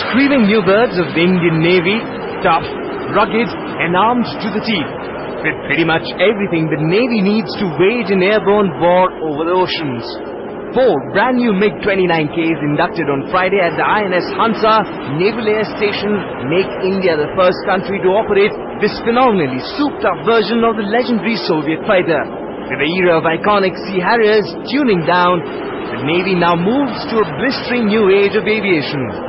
Screaming new birds of the Indian Navy, tough, rugged and armed to the teeth. With pretty much everything the Navy needs to wage an airborne war over the oceans. 4 brand new MIG-29Ks inducted on Friday at the INS Hansa Naval Air Station make India the first country to operate this phenomenally souped-up version of the legendary Soviet fighter. With the era of iconic Sea Harriers tuning down, the Navy now moves to a blistering new age of aviation.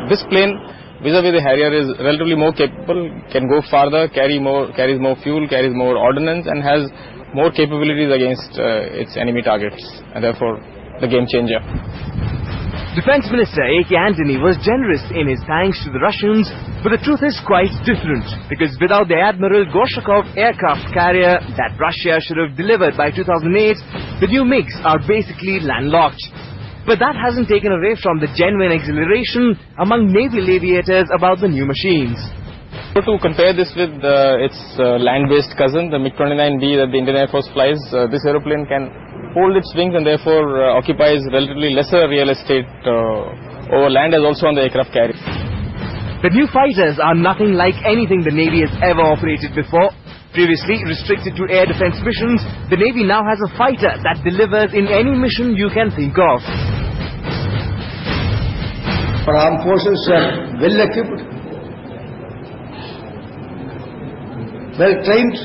This plane, vis-a-vis the Harrier, is relatively more capable, can go farther, carries more fuel, carries more ordnance, and has more capabilities against its enemy targets, and therefore the game changer. Defense Minister A.K. Antony was generous in his thanks to the Russians, but the truth is quite different, because without the Admiral Gorshkov aircraft carrier that Russia should have delivered by 2008, the new MiGs are basically landlocked. But that hasn't taken away from the genuine exhilaration among naval aviators about the new machines. To compare this with its land-based cousin, the MiG-29B that the Indian Air Force flies, this aeroplane can hold its wings and therefore occupies relatively lesser real estate over land as also on the aircraft carrier. The new fighters are nothing like anything the Navy has ever operated before. Previously restricted to air defense missions, the Navy now has a fighter that delivers in any mission you can think of. Our armed forces are well equipped, well trained,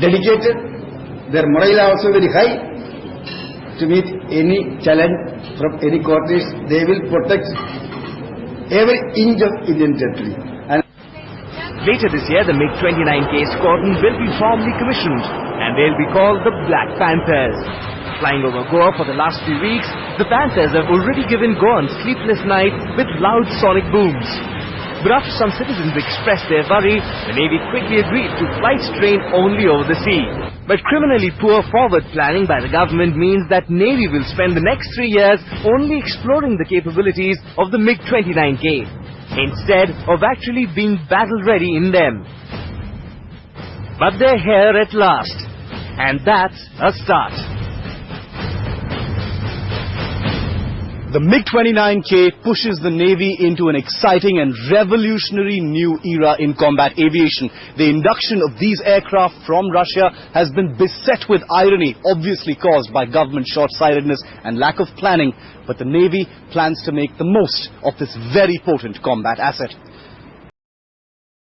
dedicated. Their morale are also very high to meet any challenge from any quarters. They will protect every inch of Indian territory. And later this year, the MiG-29K squadron will be formally commissioned, and they'll be called the Black Panthers. Flying over Goa for the last few weeks, the Panthers have already given Goans sleepless nights with loud sonic booms. But after some citizens expressed their worry, the Navy quickly agreed to flights train only over the sea. But criminally poor forward planning by the government means that Navy will spend the next 3 years only exploring the capabilities of the MiG-29K, instead of actually being battle-ready in them. But they're here at last, and that's a start. The MiG-29K pushes the Navy into an exciting and revolutionary new era in combat aviation. The induction of these aircraft from Russia has been beset with irony, obviously caused by government short-sightedness and lack of planning. But the Navy plans to make the most of this very potent combat asset.